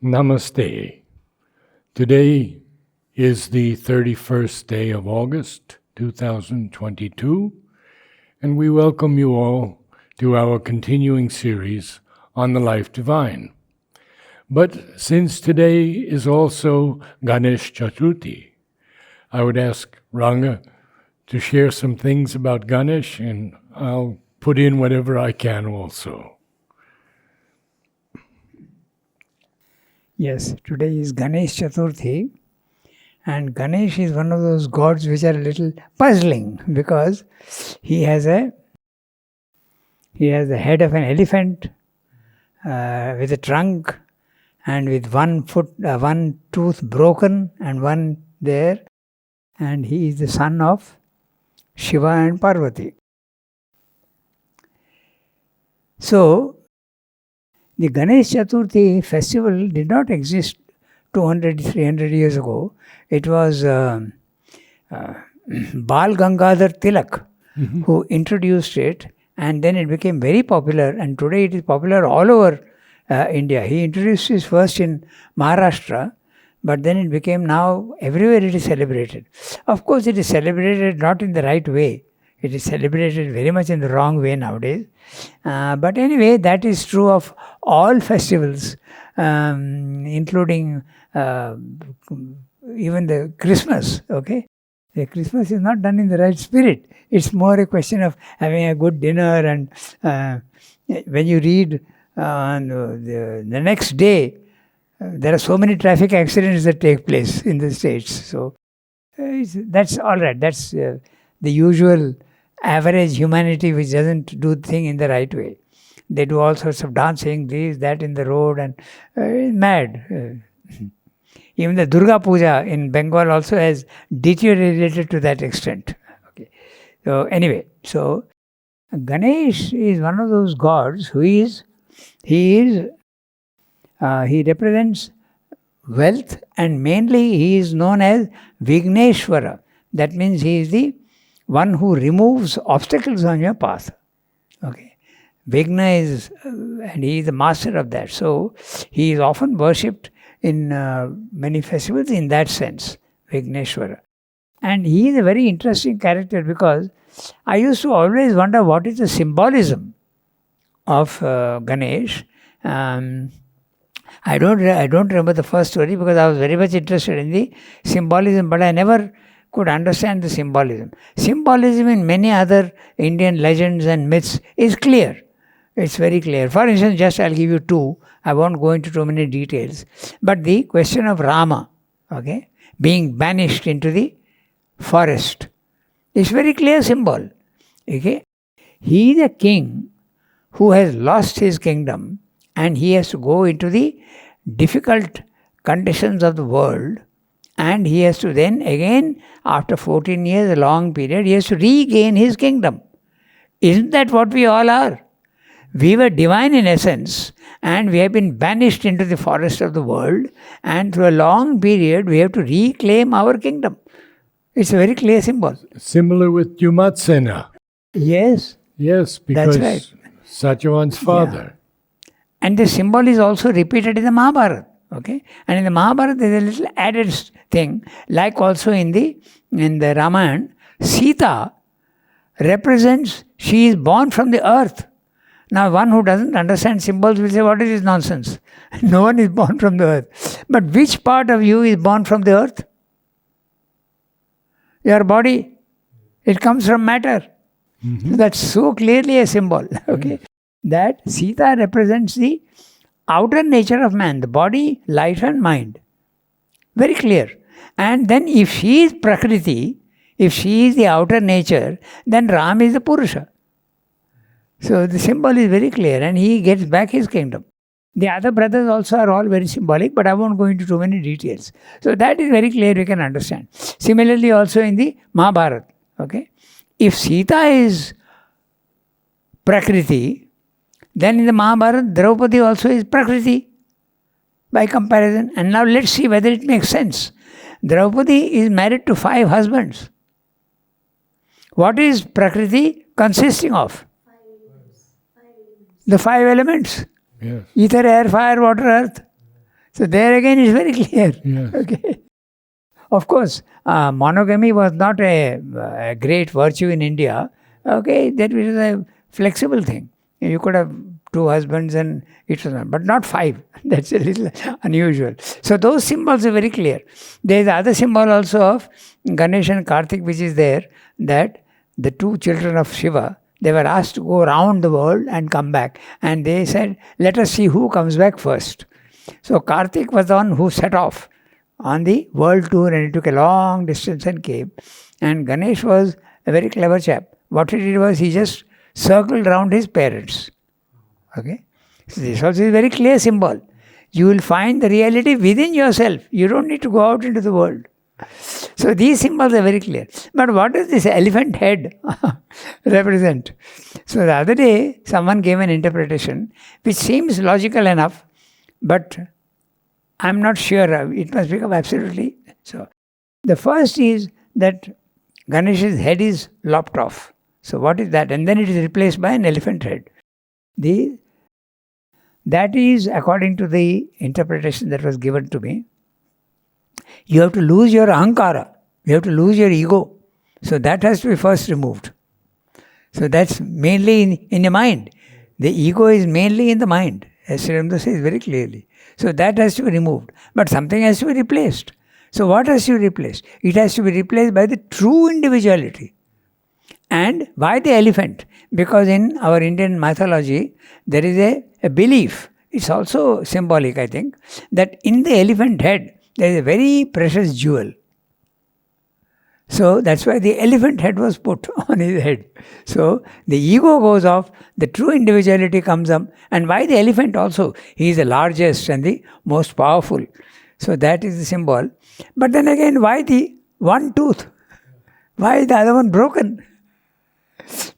Namaste. Today is the 31st day of August, 2022, and we welcome you all to our continuing series on the Life Divine. But since today is also Ganesh Chaturthi, I would ask Ranga to share some things about Ganesh, and I'll put in whatever I can also. Yes, today is Ganesh Chaturthi, and Ganesh is one of those gods which are a little puzzling because he has the head of an elephant with a trunk and with one tooth broken and one there, and he is the son of Shiva and Parvati. So, the Ganesh Chaturthi festival did not exist 200-300 years ago. It was Bal Gangadhar Tilak who introduced it, and then it became very popular, and today it is popular all over India. He introduced it first in Maharashtra, but then it became now everywhere it is celebrated. Of course, it is celebrated not in the right way. It is celebrated very much in the wrong way nowadays. But anyway, that is true of all festivals, including even the Christmas, okay? The Christmas is not done in the right spirit. It's more a question of having a good dinner, and when you read the next day, there are so many traffic accidents that take place in the States. So that's all right. That's the usual average humanity which doesn't do the thing in the right way. They do all sorts of dancing, this, that in the road, and mad. Even the Durga Puja in Bengal also has deteriorated to that extent. Okay. So anyway, so Ganesh is one of those gods who he represents wealth, and mainly he is known as Vigneshwara. That means he is the one who removes obstacles on your path. Okay. Vigna is, and he is the master of that. So he is often worshipped in many festivals in that sense, Vigneshwara. And he is a very interesting character because I used to always wonder what is the symbolism of Ganesh. I don't remember the first story because I was very much interested in the symbolism, but I never could understand the symbolism. Symbolism in many other Indian legends and myths is clear. It's very clear. For instance, just I'll give you two. I won't go into too many details. But the question of Rama, okay, being banished into the forest, is very clear symbol. Okay, he is a king who has lost his kingdom, and he has to go into the difficult conditions of the world, and he has to then again, after 14 years, a long period, he has to regain his kingdom. Isn't that what we all are? We were divine in essence, and we have been banished into the forest of the world, and through a long period we have to reclaim our kingdom. It's a very clear symbol. Similar with Dumatsena. Yes. Yes, because that's right. Satyavan's father. Yeah. And the symbol is also repeated in the Mahabharata. Okay, and in the Mahabharata there is a little added thing, like also in the Ramayana, Sita represents, she is born from the earth. Now one who doesn't understand symbols will say, what is this nonsense? No one is born from the earth. But which part of you is born from the earth? Your body. It comes from matter. So that's so clearly a symbol. Okay, that Sita represents the outer nature of man, the body, life and mind. Very clear. And then if she is Prakriti, if she is the outer nature, then Ram is the Purusha. So the symbol is very clear, and he gets back his kingdom. The other brothers also are all very symbolic, but I won't go into too many details. So that is very clear, we can understand. Similarly also in the Mahabharata. Okay, if Sita is Prakriti, then in the Mahabharata, Draupadi also is Prakriti by comparison. And now let's see whether it makes sense. Draupadi is married to 5 husbands. What is Prakriti consisting of? The 5 elements. Yes. Ether, air, fire, water, earth. So there again it's very clear. Yes. Okay. Of course, monogamy was not a great virtue in India. Okay, that was a flexible thing. You could have 2 husbands and it was not, but not 5. That's a little unusual. So those symbols are very clear. There is the other symbol also of Ganesh and Karthik, which is there, that the 2 children of Shiva, they were asked to go around the world and come back. And they said, let us see who comes back first. So Karthik was the one who set off on the world tour, and he took a long distance and came. And Ganesh was a very clever chap. What he did was he just circled around his parents. Okay? So this also is a very clear symbol. You will find the reality within yourself. You don't need to go out into the world. So these symbols are very clear. But what does this elephant head represent? So the other day, someone gave an interpretation which seems logical enough, but I'm not sure. It must become absolutely so. The first is that Ganesh's head is lopped off. So what is that? And then it is replaced by an elephant head. That is, according to the interpretation that was given to me, you have to lose your ahankara. You have to lose your ego. So that has to be first removed. So that's mainly in the mind. The ego is mainly in the mind, as Sri Aurobindo says very clearly. So that has to be removed. But something has to be replaced. So what has to be replaced? It has to be replaced by the true individuality. And why the elephant? Because in our Indian mythology, there is a belief, it's also symbolic, I think, that in the elephant head, there is a very precious jewel. So that's why the elephant head was put on his head. So the ego goes off, the true individuality comes up. And why the elephant also? He is the largest and the most powerful. So that is the symbol. But then again, why the one tooth? Why is the other one broken?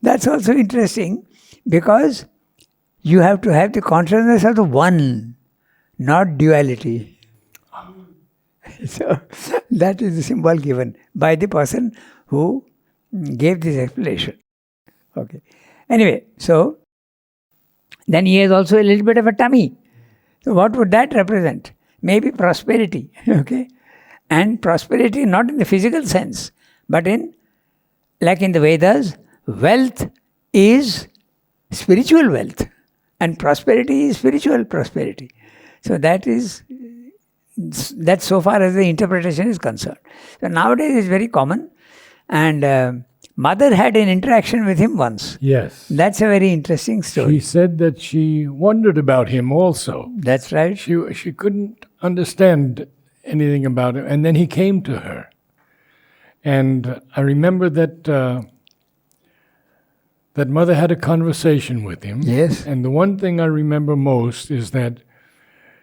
That's also interesting, because you have to have the consciousness of the one, not duality. So that is the symbol given by the person who gave this explanation. Okay. Anyway, so then he has also a little bit of a tummy. So what would that represent? Maybe prosperity. Okay. And prosperity not in the physical sense, but in, like in the Vedas, wealth is spiritual wealth and prosperity is spiritual prosperity. So that's so far as the interpretation is concerned. So nowadays it's very common, and mother had an interaction with him once. Yes. That's a very interesting story. She said that she wondered about him also. That's right. She couldn't understand anything about him. And then he came to her. And I remember that that mother had a conversation with him. Yes. And the one thing I remember most is that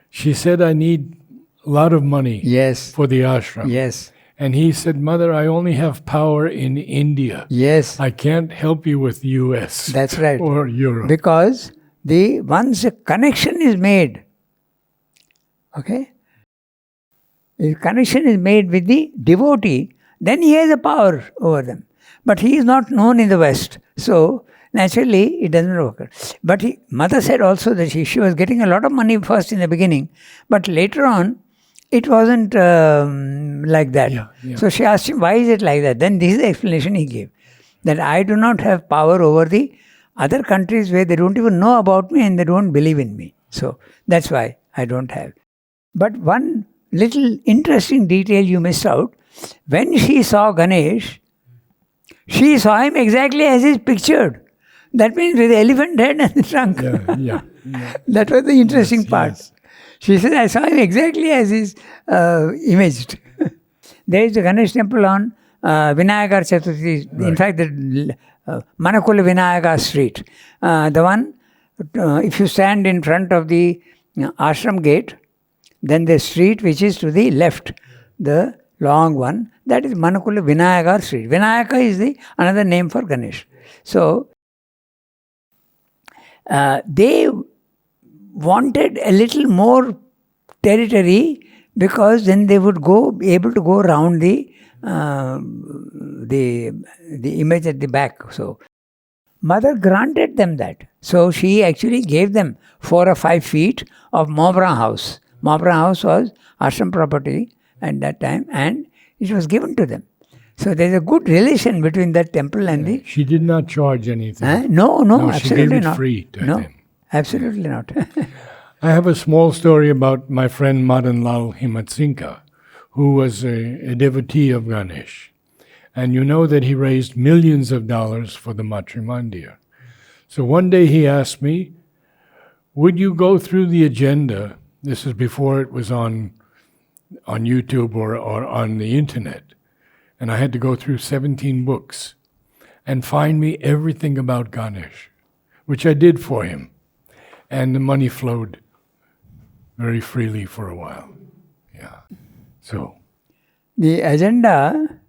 she said, I need a lot of money Yes. for the ashram. Yes. And he said, Mother, I only have power in India. Yes. I can't help you with US. That's right. Or Europe. Because once a connection is made, okay, if connection is made with the devotee, then he has a power over them. But he is not known in the West. So, naturally, it doesn't work. But mother said also that she was getting a lot of money first in the beginning. But later on, it wasn't like that. Yeah. So she asked him, why is it like that? Then this is the explanation he gave. That I do not have power over the other countries where they don't even know about me and they don't believe in me. So, that's why I don't have. But one little interesting detail you missed out. When she saw Ganesh, she saw him exactly as he's pictured. That means with the elephant head and the trunk. Yeah. That was the interesting part. Yes. She said, I saw him exactly as he's imaged. There is a Ganesh temple on Vinayaka Chaturthi. Right. In fact, the Manakula Vinayaka street. The one, if you stand in front of the ashram gate, then the street which is to the left, the long one, that is Manakula Vinayaka street. Vinayaka is another name for Ganesh. So, they wanted a little more territory because then they would be able to go around the image at the back. So, mother granted them that. So, she actually gave them 4 or 5 feet of Mobran house Mahaprabhu's house was ashram property at that time, and it was given to them. So there is a good relation between that temple and the... She did not charge anything. No, No, absolutely she gave it not. free to No, them. absolutely not. I have a small story about my friend Madan Lal Himatsinka, who was a devotee of Ganesh. And you know that he raised millions of dollars for the Matrimandir. So one day he asked me, would you go through the agenda? This is before it was on YouTube or on the internet. And I had to go through 17 books and find me everything about Ganesh, which I did for him. And the money flowed very freely for a while. Yeah. So. The agenda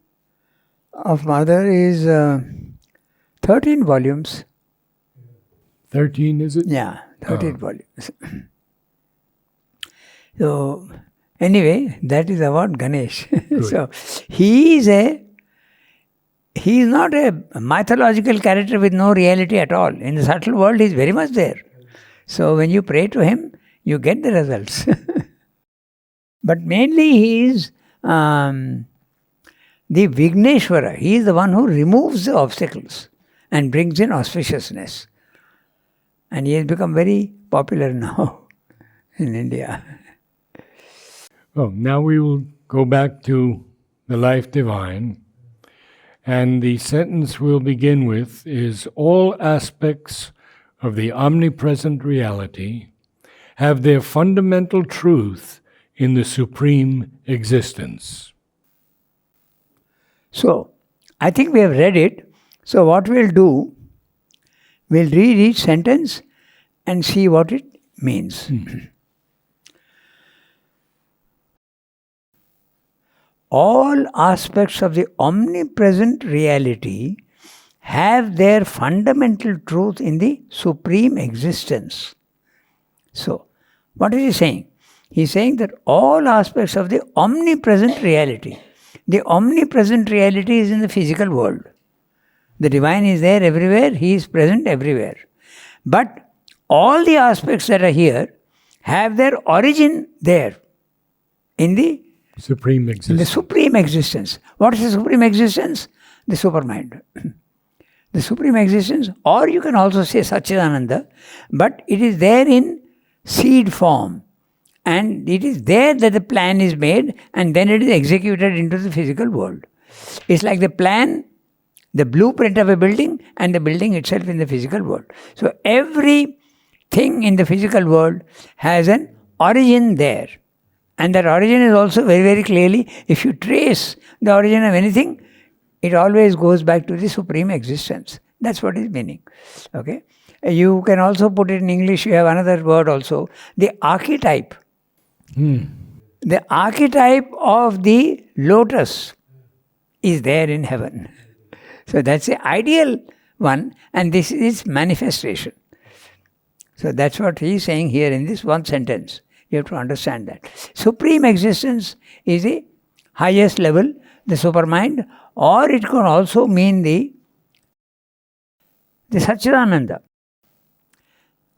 of Mother is 13 volumes. 13, is it? Yeah, 13 volumes. So, anyway, that is about Ganesh. So, he is not a mythological character with no reality at all. In the subtle world, he is very much there. So, when you pray to him, you get the results. But mainly he is the Vigneshwara. He is the one who removes the obstacles and brings in auspiciousness. And he has become very popular now in India. Well, now we will go back to the life divine. And the sentence we'll begin with is, all aspects of the omnipresent reality have their fundamental truth in the supreme existence. So, I think we have read it. So, what we'll do, we'll read each sentence and see what it means. All aspects of the omnipresent reality have their fundamental truth in the supreme existence. So, what is he saying? He's saying that all aspects of the omnipresent reality, the omnipresent reality is in the physical world. The divine is there everywhere, he is present everywhere. But all the aspects that are here have their origin there in the supreme existence. In the supreme existence. What is the supreme existence? The supermind. The supreme existence, or you can also say Satchidananda, but it is there in seed form. And it is there that the plan is made and then it is executed into the physical world. It's like the plan, the blueprint of a building and the building itself in the physical world. So everything in the physical world has an origin there. And that origin is also very, very clearly, if you trace the origin of anything, it always goes back to the supreme existence. That's what is meaning. Okay? You can also put it in English, you have another word also, the archetype. The archetype of the lotus is there in heaven. So that's the ideal one, and this is manifestation. So that's what he is saying here in this one sentence. You have to understand that. Supreme existence is the highest level, the supermind, or it can also mean the Satchidananda.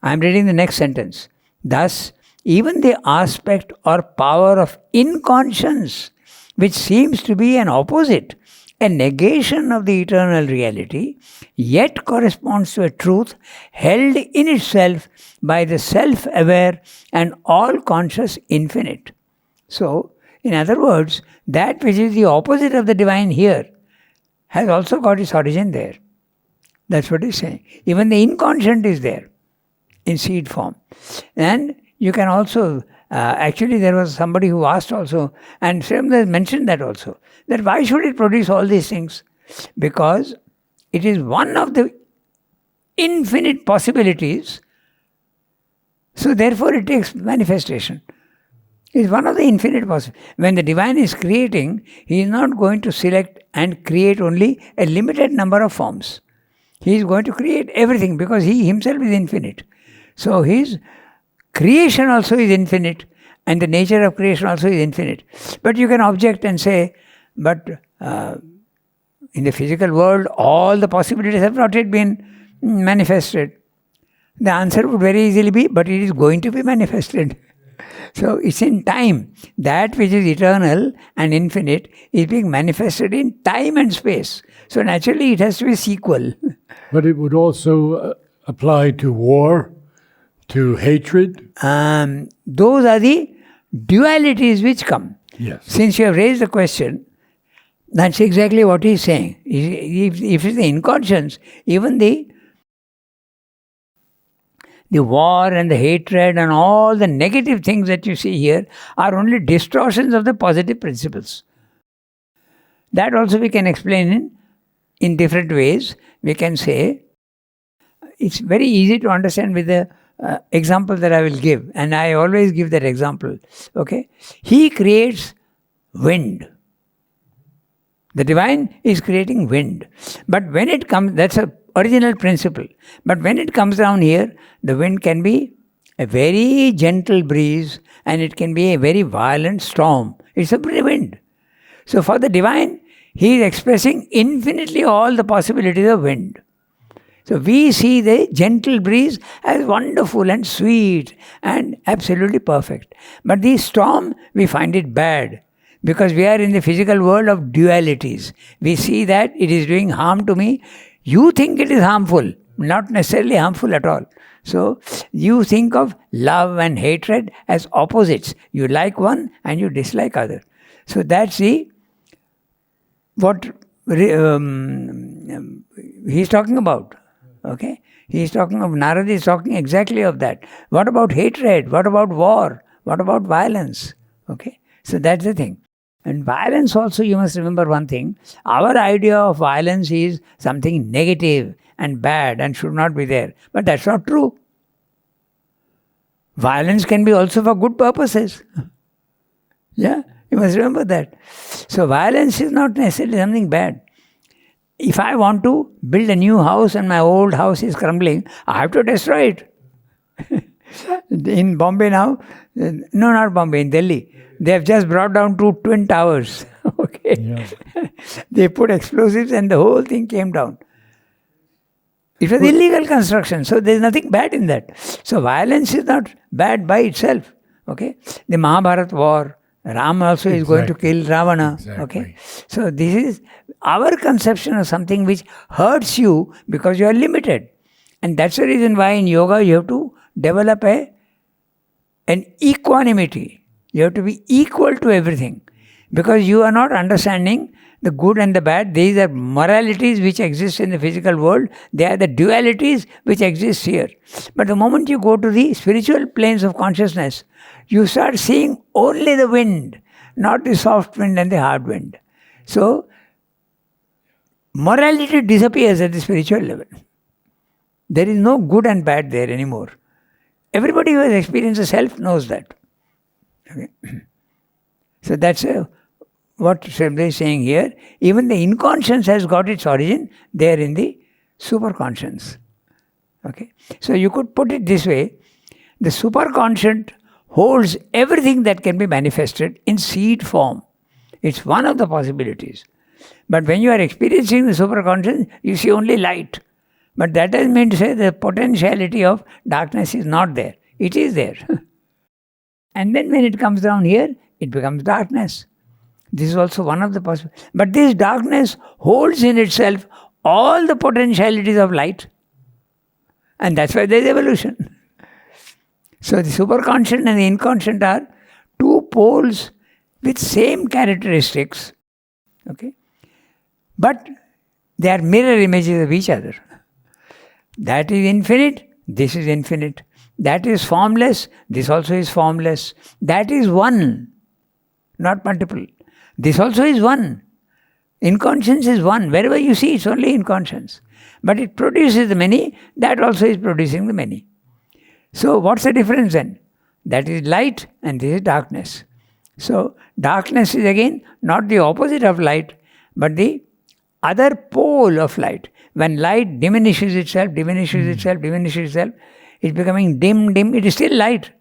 I am reading the next sentence. Thus, even the aspect or power of inconscience, which seems to be an opposite, a negation of the eternal reality, yet corresponds to a truth held in itself by the self-aware and all-conscious infinite. So, in other words, that which is the opposite of the divine here has also got its origin there. That's what he's saying. Even the inconscient is there in seed form. And you can also, actually there was somebody who asked also, and Srimad mentioned that also, that why should it produce all these things? Because it is one of the infinite possibilities, so therefore it takes manifestation. It is one of the infinite possibilities. When the divine is creating, he is not going to select and create only a limited number of forms. He is going to create everything because he himself is infinite. So his creation also is infinite, and the nature of creation also is infinite. But you can object and say, but in the physical world, all the possibilities have not yet been manifested. The answer would very easily be, but it is going to be manifested. So it's in time. That which is eternal and infinite is being manifested in time and space. So naturally it has to be sequel. But it would also apply to war, to hatred. Those are the dualities which come. Yes. Since you have raised the question, that's exactly what he's saying. If it's the inconscience, even the war and the hatred and all the negative things that you see here are only distortions of the positive principles. That also we can explain in different ways. We can say, it's very easy to understand with the example that I will give, and I always give that example. Okay, he creates wind. The divine is creating wind, but when it comes, that's a original principle. But when it comes down here, the wind can be a very gentle breeze, and it can be a very violent storm. It's a wind. So for the divine, he is expressing infinitely all the possibilities of wind. So we see the gentle breeze as wonderful and sweet and absolutely perfect. But the storm, we find it bad. Because we are in the physical world of dualities. We see that it is doing harm to me. You think it is harmful, not necessarily harmful at all. So you think of love and hatred as opposites. You like one and you dislike other. So that's what he's talking about. Okay? He's talking of, Narad is talking exactly of that. What about hatred? What about war? What about violence? Okay? So that's the thing. And violence also, you must remember one thing. Our idea of violence is something negative and bad and should not be there. But that's not true. Violence can be also for good purposes. Yeah, you must remember that. So violence is not necessarily something bad. If I want to build a new house and my old house is crumbling, I have to destroy it. In Bombay now, no, not Bombay, in Delhi, they have just brought down 2 twin towers. Okay, yeah. They put explosives and the whole thing came down. It was illegal construction, so there is nothing bad in that. So violence is not bad by itself. Okay, the Mahabharata war, Ram also is going to kill Ravana. Exactly. Okay, so this is our conception of something which hurts you because you are limited, and that's the reason why in yoga you have to develop an equanimity. You have to be equal to everything, because you are not understanding the good and the bad. These are moralities which exist in the physical world. They are the dualities which exist here. But the moment you go to the spiritual planes of consciousness, you start seeing only the wind, not the soft wind and the hard wind. So, morality disappears at the spiritual level. There is no good and bad there anymore. Everybody who has experienced the self knows that. Okay. So that's what Srimad is saying here. Even the inconscience has got its origin there in the superconscious. Okay. So you could put it this way: the superconscious holds everything that can be manifested in seed form. It's one of the possibilities. But when you are experiencing the superconscious, you see only light. But that doesn't mean to say the potentiality of darkness is not there. It is there. And then when it comes down here, it becomes darkness. This is also one of the possibilities. But this darkness holds in itself all the potentialities of light. And that's why there is evolution. So the superconscious and the inconscious are two poles with same characteristics. Okay? But they are mirror images of each other. That is infinite, this is infinite. That is formless, this also is formless. That is one, not multiple. This also is one. Inconscience is one. Wherever you see, it's only inconscience. But it produces the many, that also is producing the many. So what's the difference then? That is light and this is darkness. So darkness is again not the opposite of light, but the other pole of light. When light diminishes itself, it's becoming dim, it is still light.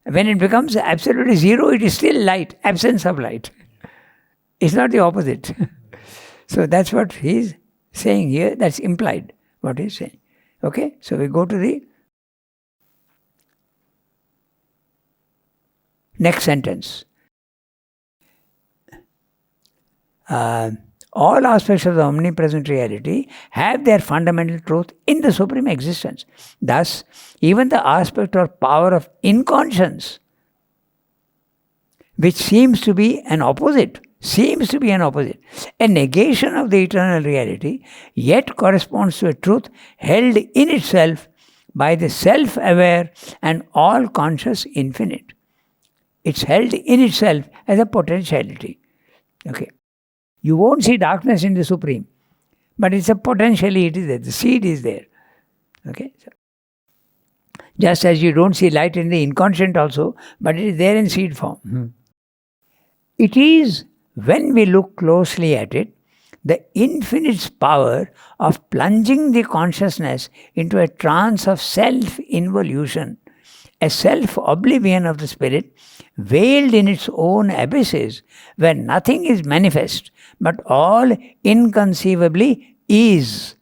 When it becomes absolutely zero, it is still light, absence of light. It's not the opposite. So that's what he's saying here, that's implied, what he's saying. Okay, so we go to the Next sentence. All aspects of the omnipresent reality have their fundamental truth in the supreme existence. Thus, even the aspect or power of inconscience, which seems to be an opposite, a negation of the eternal reality, yet corresponds to a truth held in itself by the self-aware and all-conscious infinite. It's held in itself as a potentiality. Okay. You won't see darkness in the Supreme, but it's a potentially, it is there. The seed is there. Okay. So, just as you don't see light in the inconscient also, but it is there in seed form. It is, when we look closely at it, the infinite's power of plunging the consciousness into a trance of self-involution, a self-oblivion of the spirit, veiled in its own abysses, where nothing is manifest, but all inconceivably is,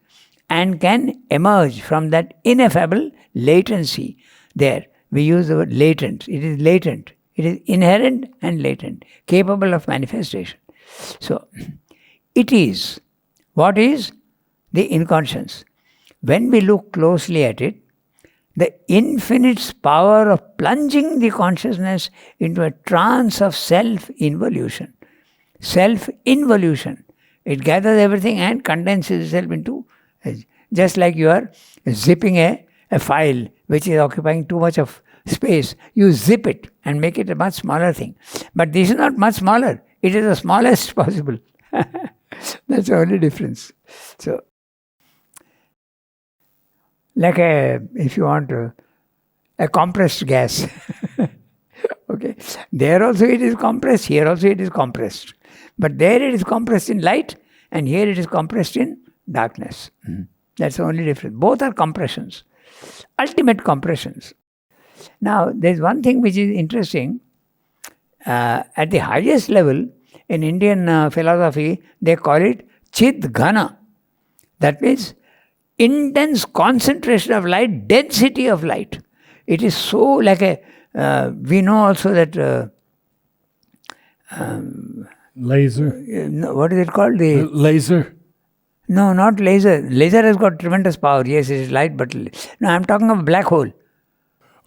and can emerge from that ineffable latency. There, we use the word latent. It is latent. It is inherent and latent, capable of manifestation. So, it is. What is? The inconscience. When we look closely at it, the infinite's power of plunging the consciousness into a trance of self-involution. Self-involution. It gathers everything and condenses itself into, just like you are zipping a file which is occupying too much of space. You zip it and make it a much smaller thing. But this is not much smaller. It is the smallest possible. That's the only difference. So, like if you want a compressed gas. Okay. There also it is compressed, here also it is compressed. But there it is compressed in light, and here it is compressed in darkness. That's the only difference. Both are compressions. Ultimate compressions. Now, there's one thing which is interesting. At the highest level, in Indian philosophy, they call it Chid Ghana. That means intense concentration of light, density of light. It is so like we know also that laser. What is it called? The laser. No, not laser. Laser has got tremendous power. Yes, it is light, but no, I'm talking of a black hole.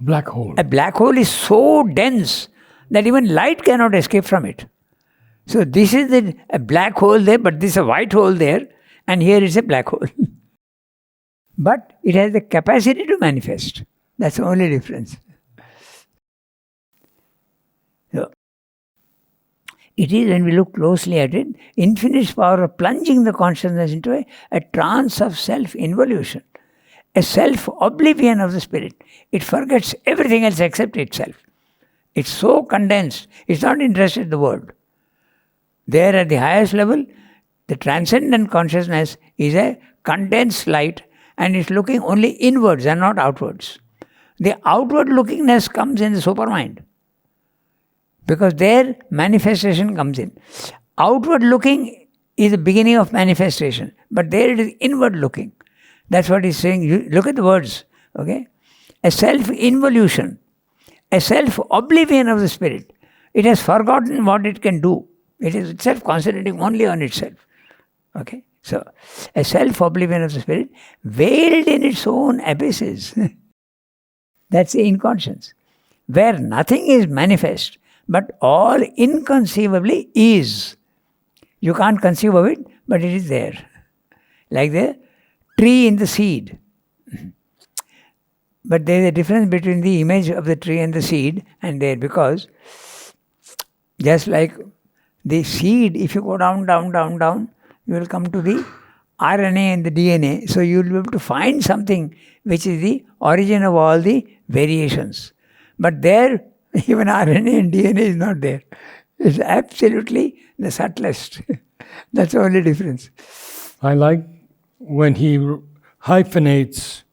Black hole. A black hole is so dense that even light cannot escape from it. So this is a black hole there, but this is a white hole there, and here is a black hole. But it has the capacity to manifest. That's the only difference. So, it is, when we look closely at it, infinite power of plunging the consciousness into a trance of self-involution, a self-oblivion of the spirit. It forgets everything else except itself. It's so condensed, it's not interested in the world. There at the highest level, the transcendent consciousness is a condensed light, and it's looking only inwards and not outwards. The outward lookingness comes in the supermind, because there manifestation comes in. Outward looking is the beginning of manifestation, but there it is inward looking. That's what he's saying. You look at the words, okay? A self-involution, a self-oblivion of the spirit. It has forgotten what it can do. It is itself concentrating only on itself. Okay? So, a self-oblivion of the spirit, veiled in its own abysses. That's the inconscience. Where nothing is manifest, but all inconceivably is. You can't conceive of it, but it is there. Like the tree in the seed. But there is a difference between the image of the tree and the seed, and there, because just like the seed, if you go down, down, down, down, you will come to the RNA and the DNA. So you will be able to find something which is the origin of all the variations. But there, even RNA and DNA is not there. It's absolutely the subtlest. That's the only difference. I like when he hyphenates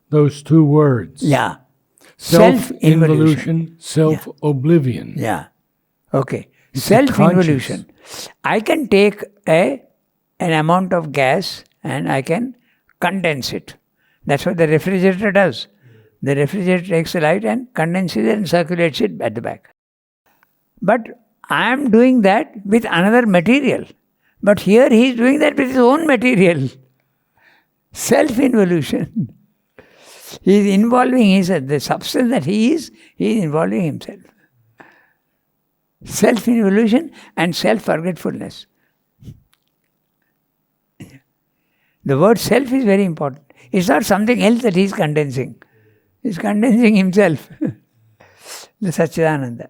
those two words. Yeah. Self-involution, self-oblivion. Yeah. Okay. Self-involution. I can take an amount of gas and I can condense it. That's what the refrigerator does. The refrigerator takes the light and condenses it and circulates it at the back. But I am doing that with another material. But here he is doing that with his own material. Self-involution. He is involving the substance that he is involving himself. Self-involution and self-forgetfulness. The word self is very important. It's not something else that he is condensing. He is condensing himself. The Satchidananda.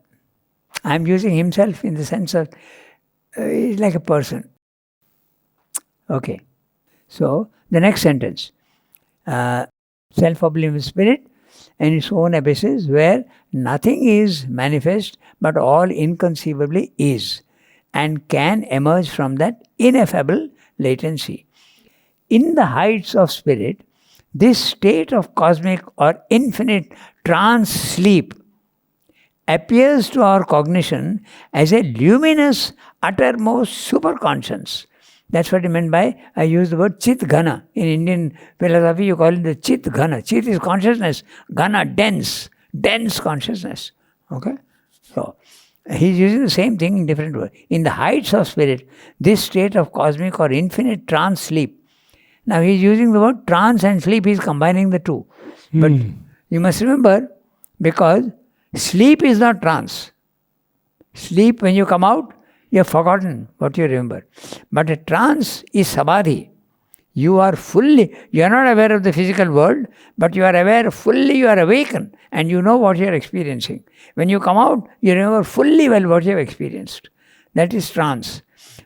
I am using himself in the sense of, he's like a person. Okay. So, the next sentence. Self-oblivious spirit and its own abysses where nothing is manifest but all inconceivably is and can emerge from that ineffable latency. In the heights of spirit, this state of cosmic or infinite trance sleep appears to our cognition as a luminous, uttermost superconscience. That's what I meant by, I use the word Chit Ghana. In Indian philosophy, you call it the Chit Ghana. Chit is consciousness, Ghana, dense consciousness. Okay? So, he's using the same thing in different words. In the heights of spirit, this state of cosmic or infinite trance sleep. Now, he's using the word trance and sleep, he's combining the two. But you must remember, because sleep is not trance. Sleep, when you come out, you have forgotten what you remember. But a trance is samadhi. You are not aware of the physical world, but you are aware fully, you are awakened, and you know what you are experiencing. When you come out, you remember fully well what you have experienced. That is trance.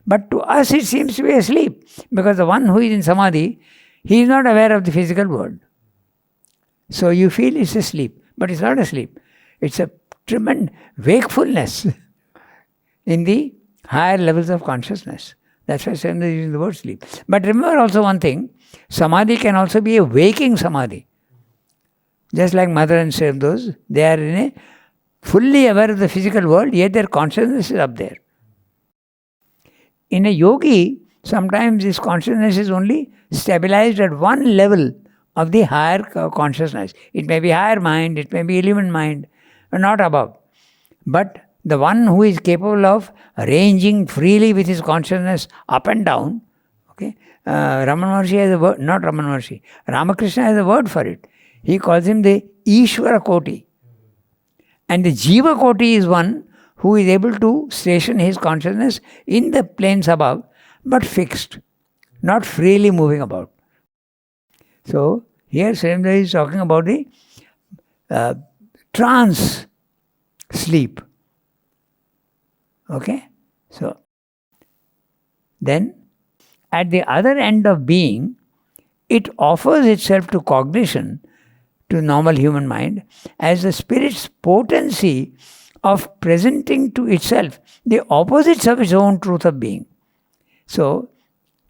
But to us it seems to be a sleep, because the one who is in samadhi, he is not aware of the physical world. So you feel it's a sleep, but it's not a sleep. It's a tremendous wakefulness in the higher levels of consciousness. That's why I'm using the word sleep. But remember also one thing, samadhi can also be a waking samadhi. Just like mother and son, those, they are in a fully aware of the physical world, yet their consciousness is up there. In a yogi, sometimes this consciousness is only stabilized at one level of the higher consciousness. It may be higher mind, it may be illumined mind, but not above. But the one who is capable of ranging freely with his consciousness up and down, okay? Ramana Maharshi has a word, not Ramana Maharshi, Ramakrishna has a word for it. He calls him the Ishvara Koti. And the Jiva Koti is one who is able to station his consciousness in the planes above, but fixed, not freely moving about. So, here Srimdra is talking about the trance sleep. Okay? So, then, at the other end of being, it offers itself to cognition, to normal human mind, as the spirit's potency of presenting to itself the opposites of its own truth of being. So,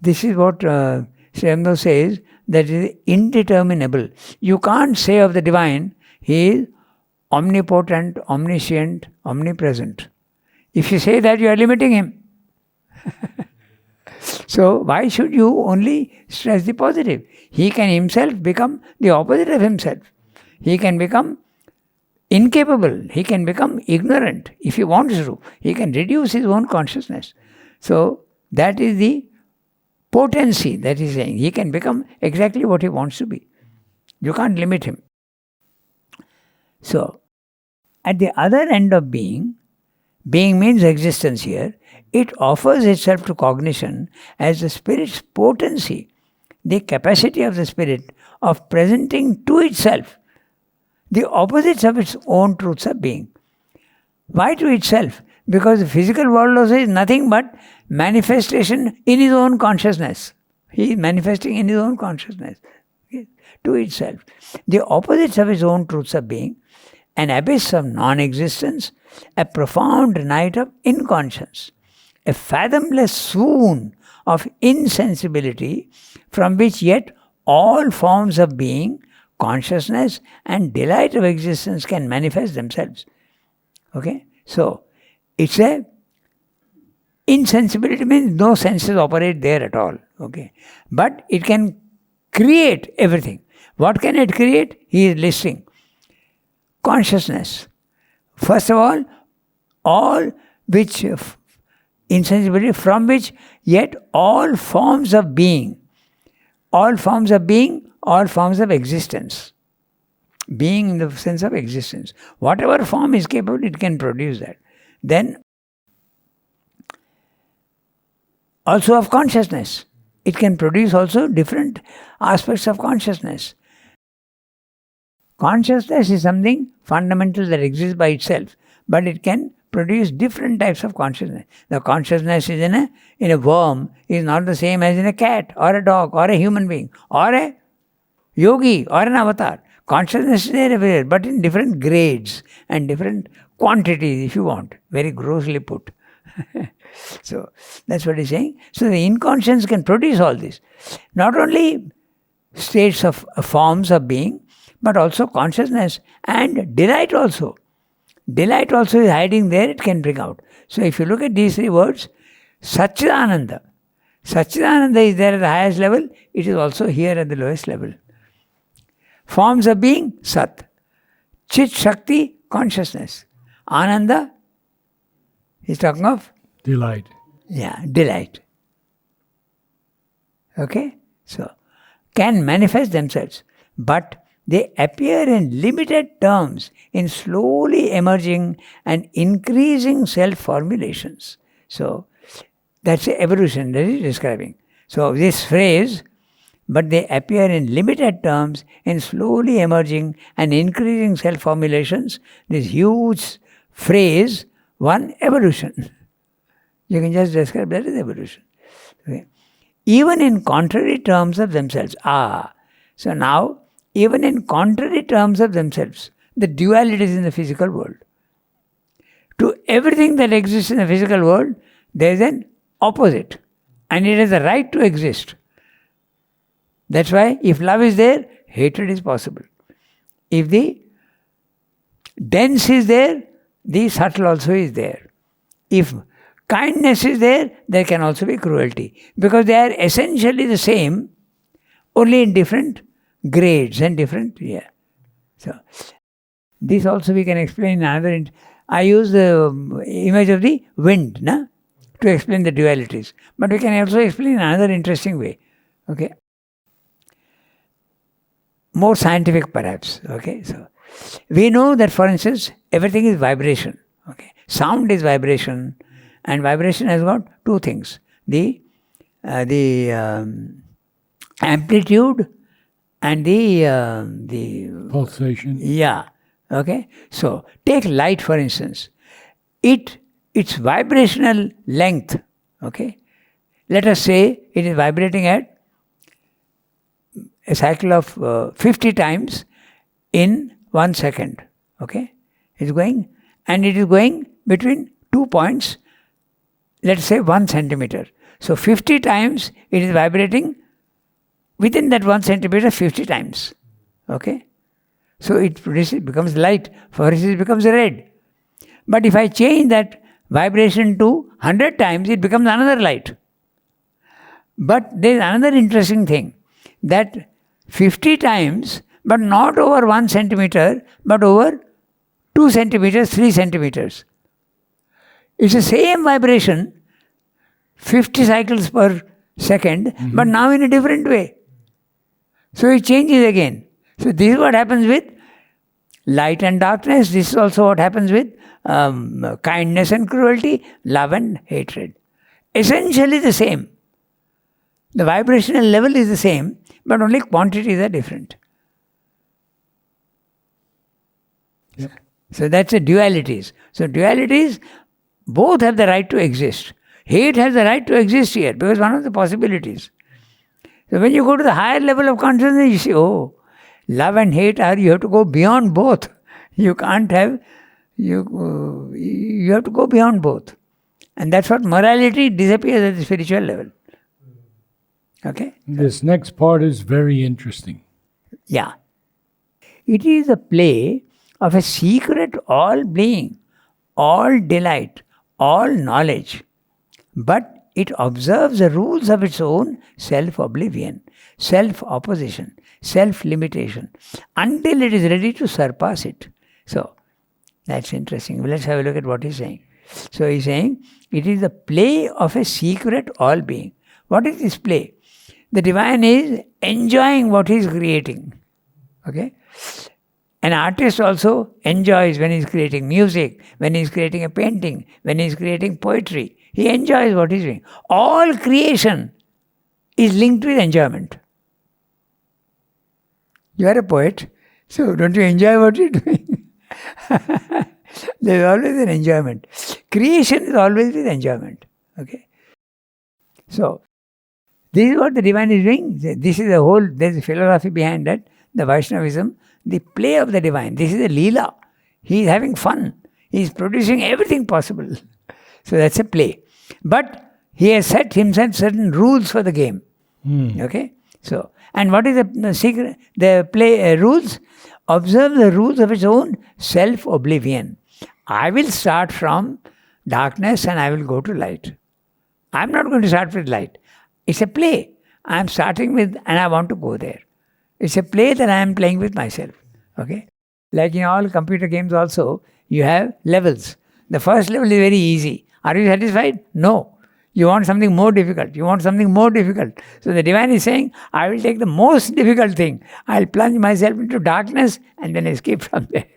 this is what Srimdra says, that is indeterminable. You can't say of the divine, he is omnipotent, omniscient, omnipresent. If you say that, you are limiting him. So, why should you only stress the positive? He can himself become the opposite of himself. He can become incapable. He can become ignorant if he wants to. He can reduce his own consciousness. So, that is the potency that he is saying. He can become exactly what he wants to be. You can't limit him. So, at the other end of being means existence here, it offers itself to cognition as the spirit's potency, the capacity of the spirit of presenting to itself the opposites of its own truths of being. Why to itself? Because the physical world also is nothing but manifestation in his own consciousness. He is manifesting in his own consciousness, okay, to itself. The opposites of his own truths of being, an abyss of non-existence, a profound night of inconscience, a fathomless swoon of insensibility from which yet all forms of being, consciousness and delight of existence can manifest themselves. Okay? So, it's a insensibility means no senses operate there at all. Okay? But it can create everything. What can it create? He is listing. Consciousness. First of all all which insensibility, from which yet all forms of being, all forms of existence. Being in the sense of existence. Whatever form is capable, it can produce that. Then also of consciousness. It can produce also different aspects of consciousness. Consciousness is something fundamental that exists by itself, but it can produce different types of consciousness. The consciousness is in a worm is not the same as in a cat or a dog or a human being or a yogi or an avatar. Consciousness is there everywhere, but in different grades and different quantities, if you want, very grossly put. So that's what he's saying. So the inconscience can produce all this. Not only states of forms of being, but also consciousness and delight also. Delight also is hiding there, it can bring out. So if you look at these three words, Satchidananda. Satchidananda is there at the highest level, it is also here at the lowest level. Forms of being, Sat. Chit Shakti, consciousness. Ananda, he's talking of? Delight. Yeah, delight. Okay? So, can manifest themselves, but they appear in limited terms, in slowly emerging and increasing self-formulations. So, that's evolution that he's describing. So, this phrase, but they appear in limited terms, in slowly emerging and increasing self-formulations, this huge phrase, one, evolution. You can just describe that as evolution. Okay. Even in contrary terms of themselves. So now, even in contrary terms of themselves, the dualities in the physical world. To everything that exists in the physical world, there is an opposite. And it has a right to exist. That's why if love is there, hatred is possible. If the dense is there, the subtle also is there. If kindness is there, there can also be cruelty. Because they are essentially the same, only in different grades and different, So, this also we can explain in another. I use the image of the wind to explain the dualities. But we can also explain in another interesting way. Okay. More scientific perhaps. Okay. So, we know that, for instance, everything is vibration. Okay. Sound is vibration. And vibration has got two things. The amplitude and the pulsation. Yeah. Okay. So take light for instance. Its vibrational length. Okay. Let us say it is vibrating at a cycle of 50 times in 1 second. Okay. It's going, and it is going between 2 points. Let's say 1 centimeter. So 50 times it is vibrating within that 1 centimeter 50 times. Okay? So it becomes light. For instance, it becomes red. But if I change that vibration to 100 times, it becomes another light. But there is another interesting thing. That 50 times, but not over 1 centimeter, but over 2 centimeters, 3 centimeters. It's the same vibration, 50 cycles per second, but now in a different way. So it changes again. So this is what happens with light and darkness. This is also what happens with kindness and cruelty, love and hatred. Essentially the same. The vibrational level is the same, but only quantities are different. Yep. So that's the dualities. So dualities both have the right to exist. Hate has the right to exist here because one of the possibilities. So when you go to the higher level of consciousness, you see, oh, love and hate you have to go beyond both. You can't have, you have to go beyond both. And that's what morality disappears at the spiritual level. Okay? This next part is very interesting. Yeah. It is a play of a secret all being, all delight, all knowledge. But it observes the rules of its own self-oblivion, self-opposition, self-limitation, until it is ready to surpass it. So, that's interesting. Let's have a look at what he's saying. So he's saying it is the play of a secret all-being. What is this play? The divine is enjoying what he's creating. Okay? An artist also enjoys when he's creating music, when he's creating a painting, when he's creating poetry. He enjoys what he's doing. All creation is linked with enjoyment. You are a poet, so don't you enjoy what you're doing? There's always an enjoyment. Creation is always with enjoyment. Okay? So, this is what the divine is doing. This is the whole, there's a philosophy behind that, the Vaishnavism, the play of the divine. This is a leela. He is having fun. He is producing everything possible. So that's a play. But he has set himself certain rules for the game. Okay? So, and what is the secret? The play rules? Observe the rules of its own self-oblivion. I will start from darkness and I will go to light. I'm not going to start with light. It's a play. I'm starting with, and I want to go there. It's a play that I am playing with myself. Okay? Like in all computer games also, you have levels. The first level is very easy. Are you satisfied? No. You want something more difficult. You want something more difficult. So the divine is saying, I will take the most difficult thing. I'll plunge myself into darkness and then escape from there.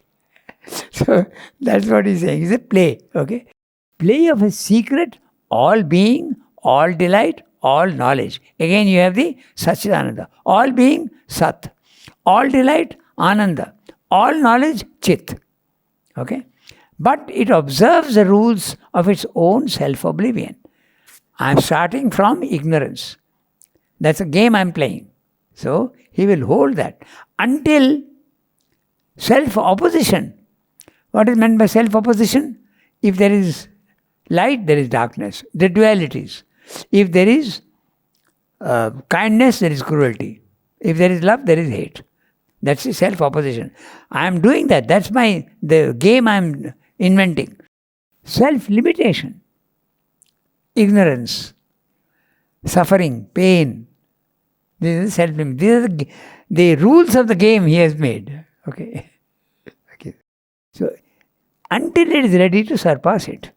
So that's what he's saying. It's a play. Okay? Play of a secret, all being, all delight, all knowledge. Again you have the Satchidananda. All being, Sat. All delight, Ananda. All knowledge, Chit. Okay? But it observes the rules of its own self-oblivion. I'm starting from ignorance. That's a game I'm playing. So he will hold that until self-opposition. What is meant by self-opposition? If there is light, there is darkness. The dualities. If there is kindness, there is cruelty. If there is love, there is hate. That's the self-opposition. I am doing that. That's the game I am inventing. Self-limitation. Ignorance. Suffering. Pain. This is self-limit. These are the rules of the game he has made. Okay. Okay. So, until it is ready to surpass it.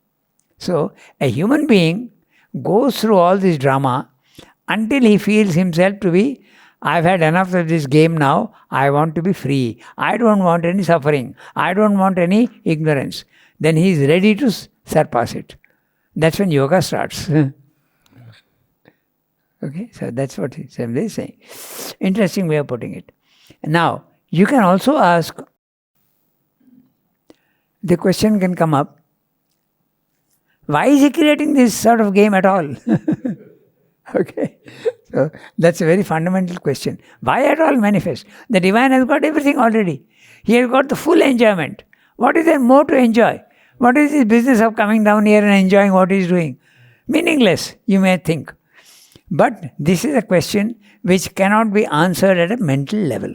So, a human being goes through all this drama until he feels himself to be, I've had enough of this game now, I want to be free. I don't want any suffering. I don't want any ignorance. Then he is ready to surpass it. That's when yoga starts. Okay, so that's what he's saying. Interesting way of putting it. Now, you can also ask, the question can come up, why is he creating this sort of game at all? Okay, so that's a very fundamental question. Why at all manifest? The divine has got everything already. He has got the full enjoyment. What is there more to enjoy? What is his business of coming down here and enjoying what he is doing? Meaningless, you may think. But this is a question which cannot be answered at a mental level.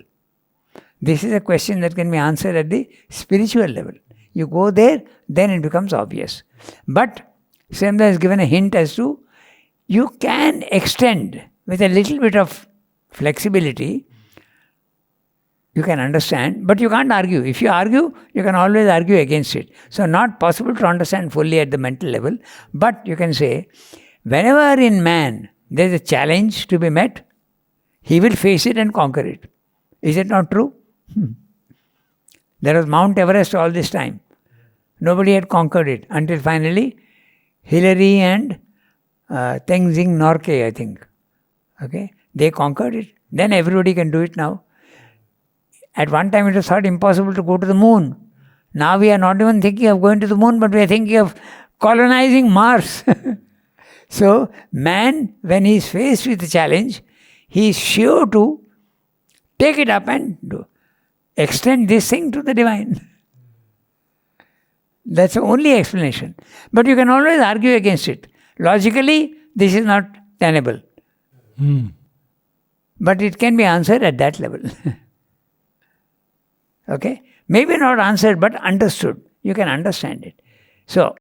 This is a question that can be answered at the spiritual level. You go there, then it becomes obvious. But Semla has given a hint as to you can extend with a little bit of flexibility. You can understand, but you can't argue. If you argue, you can always argue against it. So not possible to understand fully at the mental level. But you can say, whenever in man there is a challenge to be met, he will face it and conquer it. Is it not true? There was Mount Everest all this time. Nobody had conquered it until finally Hillary and Tenzing Norgay, I think. Okay, they conquered it. Then everybody can do it now. At one time it was thought impossible to go to the moon. Now we are not even thinking of going to the moon, but we are thinking of colonizing Mars. So man, when he is faced with the challenge, he is sure to take it up and extend this thing to the divine. That's the only explanation. But you can always argue against it. Logically, this is not tenable. But it can be answered at that level. Okay? Maybe not answered, but understood. You can understand it. So,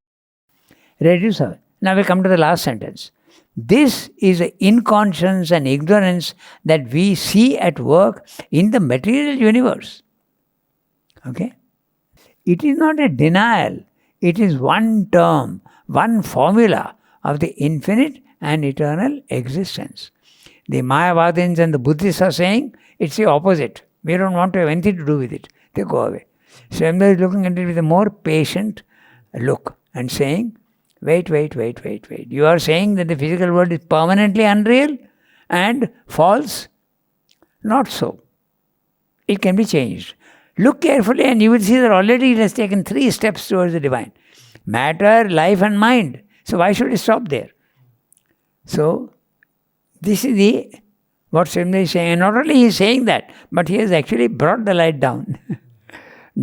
reduce our. Now we come to the last sentence. This is the inconscience and ignorance that we see at work in the material universe. Okay? It is not a denial. It is one term, one formula of the infinite and eternal existence. The Mayavadins and the Buddhists are saying it's the opposite. We don't want to have anything to do with it. They go away. Swamdar is looking at it with a more patient look and saying, wait. You are saying that the physical world is permanently unreal and false? Not so. It can be changed. Look carefully and you will see that already it has taken 3 steps towards the divine. Matter, life and mind. So why should it stop there? So, this is what Swamdar is saying. And not only he is saying that, but he has actually brought the light down.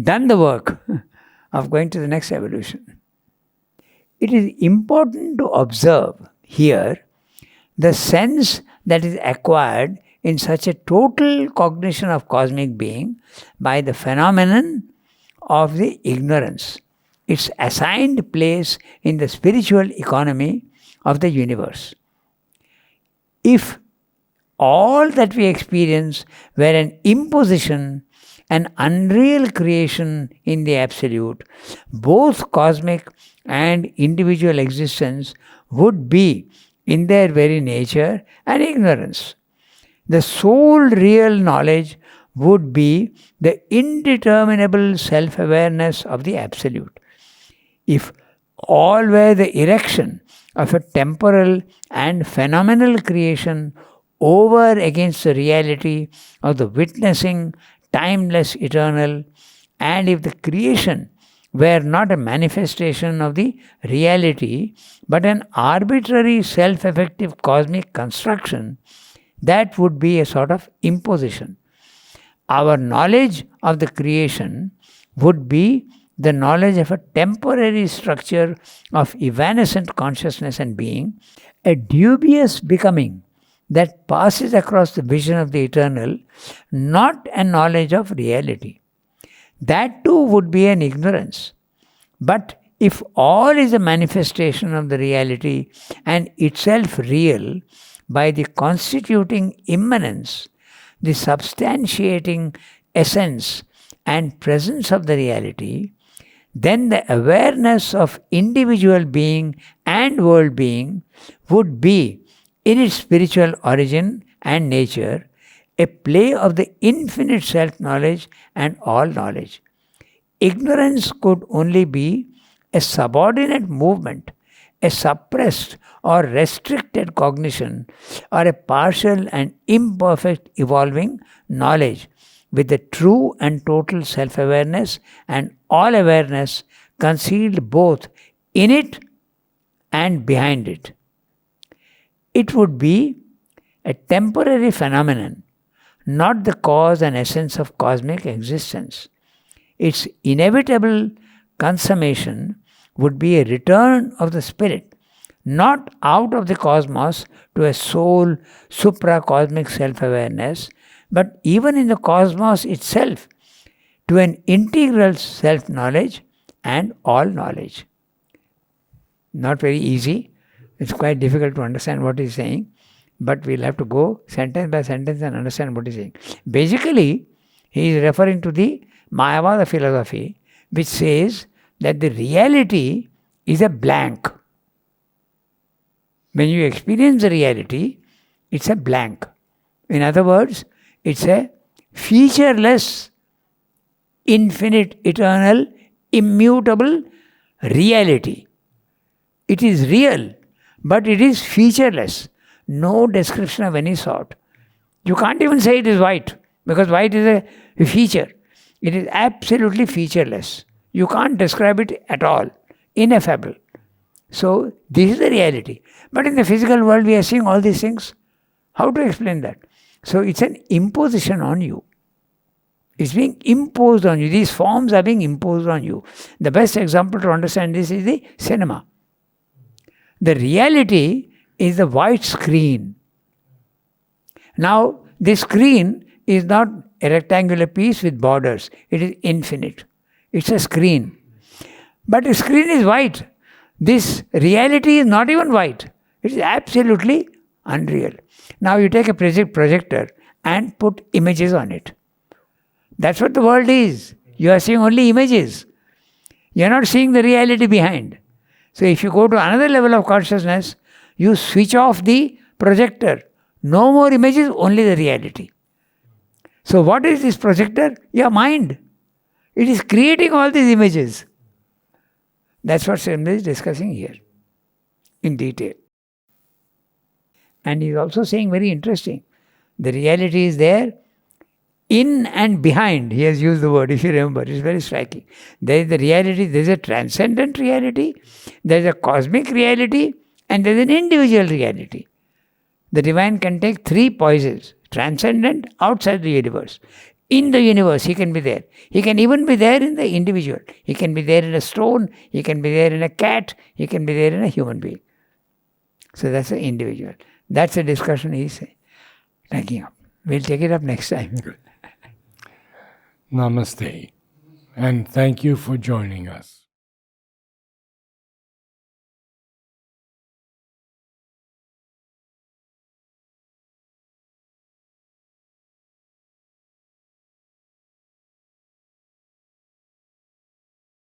Done the work of going to the next evolution. It is important to observe here the sense that is acquired in such a total cognition of cosmic being by the phenomenon of the ignorance, its assigned place in the spiritual economy of the universe. If all that we experience were an imposition, an unreal creation in the absolute, both cosmic and individual existence would be, in their very nature, an ignorance. The sole real knowledge would be the indeterminable self-awareness of the absolute. If all were the erection of a temporal and phenomenal creation over against the reality of the witnessing, timeless, eternal, and if the creation were not a manifestation of the reality but an arbitrary self-effective cosmic construction, that would be a sort of imposition. Our knowledge of the creation would be the knowledge of a temporary structure of evanescent consciousness and being, a dubious becoming that passes across the vision of the eternal, not a knowledge of reality. That too would be an ignorance. But if all is a manifestation of the reality and itself real by the constituting immanence, the substantiating essence and presence of the reality, then the awareness of individual being and world being would be, in its spiritual origin and nature, a play of the infinite self-knowledge and all knowledge. Ignorance could only be a subordinate movement, a suppressed or restricted cognition, or a partial and imperfect evolving knowledge with the true and total self-awareness and all awareness concealed both in it and behind it. It would be a temporary phenomenon, not the cause and essence of cosmic existence. Its inevitable consummation would be a return of the spirit, not out of the cosmos to a sole supra-cosmic self-awareness, but even in the cosmos itself, to an integral self-knowledge and all knowledge. Not very easy. It's quite difficult to understand what he's saying, but we'll have to go sentence by sentence and understand what he's saying. Basically, he is referring to the Mayavada philosophy, which says that the reality is a blank. When you experience the reality, it's a blank. In other words, it's a featureless, infinite, eternal, immutable reality. It is real, but it is featureless. No description of any sort. You can't even say it is white, because white is a feature. It is absolutely featureless. You can't describe it at all. Ineffable. So, this is the reality. But in the physical world, we are seeing all these things. How to explain that? So, it's an imposition on you. It's being imposed on you. These forms are being imposed on you. The best example to understand this is the cinema. The reality is the white screen. Now, this screen is not a rectangular piece with borders. It is infinite. It's a screen. But the screen is white. This reality is not even white. It is absolutely unreal. Now you take a projector and put images on it. That's what the world is. You are seeing only images. You're not seeing the reality behind. So if you go to another level of consciousness, you switch off the projector. No more images, only the reality. So what is this projector? Your mind. It is creating all these images. That's what Symbolism is discussing here in detail. And he's also saying very interesting. The reality is there in and behind. He has used the word, if you remember. It's very striking. There is the reality, there is a transcendent reality, there is a cosmic reality, and there is an individual reality. The divine can take three poises: transcendent, outside the universe. In the universe, he can be there. He can even be there in the individual. He can be there in a stone, he can be there in a cat, he can be there in a human being. So that's the individual. That's a discussion he's taking up. We'll take it up next time. Namaste. And thank you for joining us.